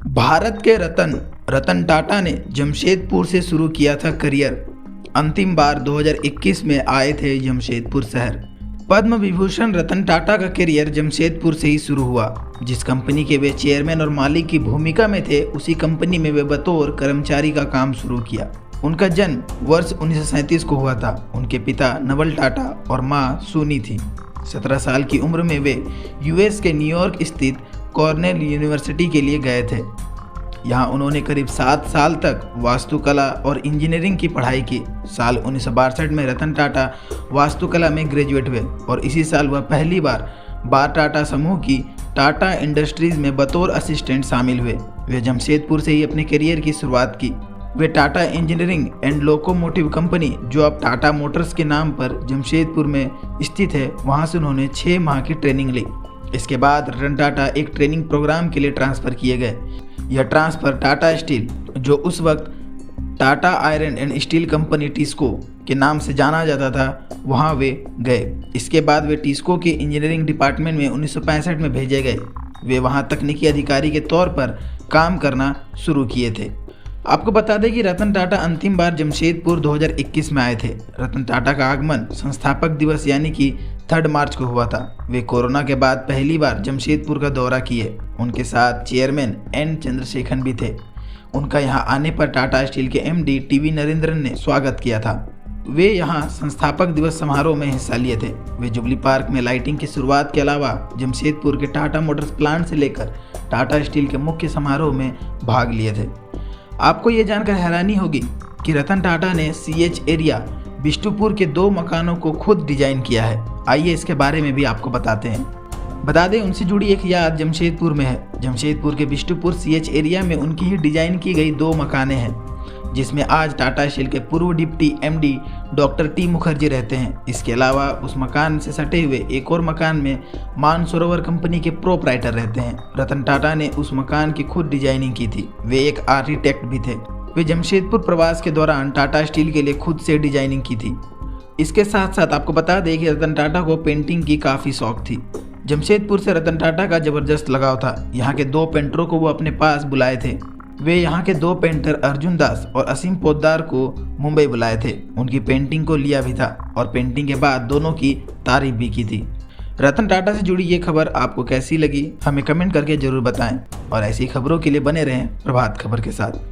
भारत के रतन टाटा ने जमशेदपुर से शुरू किया था करियर। अंतिम बार 2021 में आए थे जमशेदपुर शहर। पद्म विभूषण रतन टाटा का करियर जमशेदपुर से ही शुरू हुआ। जिस कंपनी के वे चेयरमैन और मालिक की भूमिका में थे, उसी कंपनी में वे बतौर कर्मचारी का काम शुरू किया। उनका जन्म वर्ष 1937 को हुआ था। उनके पिता नवल टाटा और मां सुनी थी। 17 साल की उम्र में वे यूएस के न्यूयॉर्क स्थित कॉर्नेल यूनिवर्सिटी के लिए गए थे। यहाँ उन्होंने करीब 7 साल तक वास्तुकला और इंजीनियरिंग की पढ़ाई की। साल 1962 में रतन टाटा वास्तुकला में ग्रेजुएट हुए और इसी साल वह पहली बार टाटा समूह की टाटा इंडस्ट्रीज में बतौर असिस्टेंट शामिल हुए। वे जमशेदपुर से ही अपने करियर की शुरुआत की। वे Tata engineering and locomotive company, जो अब टाटा मोटर्स के नाम पर जमशेदपुर में स्थित है, वहाँ से उन्होंने 6 माह की ट्रेनिंग ली। इसके बाद रतन टाटा एक ट्रेनिंग प्रोग्राम के लिए ट्रांसफ़र किए गए। यह ट्रांसफ़र टाटा स्टील, जो उस वक्त Tata iron and steel company TISCO के नाम से जाना जाता था, वहां वे गए। इसके बाद वे टिस्को के इंजीनियरिंग डिपार्टमेंट में 1965 में भेजे गए। वे वहां तकनीकी अधिकारी के तौर पर काम करना शुरू किए थे। आपको बता दें कि रतन टाटा अंतिम बार जमशेदपुर 2021 में आए थे। रतन टाटा का आगमन संस्थापक दिवस यानी कि 3 मार्च को हुआ था। वे कोरोना के बाद पहली बार जमशेदपुर का दौरा किए। उनके साथ चेयरमैन एन चंद्रशेखर भी थे। उनका यहां आने पर टाटा स्टील के एमडी टीवी नरेंद्रन ने स्वागत किया था। वे यहां संस्थापक दिवस समारोह में हिस्सा लिए थे। वे जुबली पार्क में लाइटिंग की शुरुआत के अलावा जमशेदपुर के टाटा मोटर्स प्लांट से लेकर टाटा स्टील के मुख्य समारोह में भाग लिए थे। आपको ये जानकर हैरानी होगी कि रतन टाटा ने सीएच एरिया बिष्टुपुर के 2 मकानों को खुद डिजाइन किया है। आइए इसके बारे में भी आपको बताते हैं। बता दें, उनसे जुड़ी एक याद जमशेदपुर में है। जमशेदपुर के बिष्टुपुर सीएच एरिया में उनकी ही डिजाइन की गई 2 मकानें हैं, जिसमें आज टाटा स्टील के पूर्व deputy MD doctor T Mukherjee रहते हैं। इसके अलावा उस मकान से सटे हुए एक और मकान में मानसरोवर कंपनी के प्रोपराइटर रहते हैं। रतन टाटा ने उस मकान की खुद डिजाइनिंग की थी। वे एक आर्किटेक्ट भी थे। वे जमशेदपुर प्रवास के दौरान टाटा स्टील के लिए खुद से डिजाइनिंग की थी। इसके साथ साथ आपको बता दें कि रतन टाटा को पेंटिंग की काफ़ी शौक थी। जमशेदपुर से रतन टाटा का ज़बरदस्त लगाव था। यहाँ के 2 पेंटरों को वो अपने पास बुलाए थे। वे यहाँ के 2 पेंटर अर्जुन दास और असीम पोद्दार को मुंबई बुलाए थे। उनकी पेंटिंग को लिया भी था और पेंटिंग के बाद दोनों की तारीफ भी की थी। रतन टाटा से जुड़ी ये खबर आपको कैसी लगी, हमें कमेंट करके ज़रूर बताएं और ऐसी खबरों के लिए बने रहें प्रभात खबर के साथ।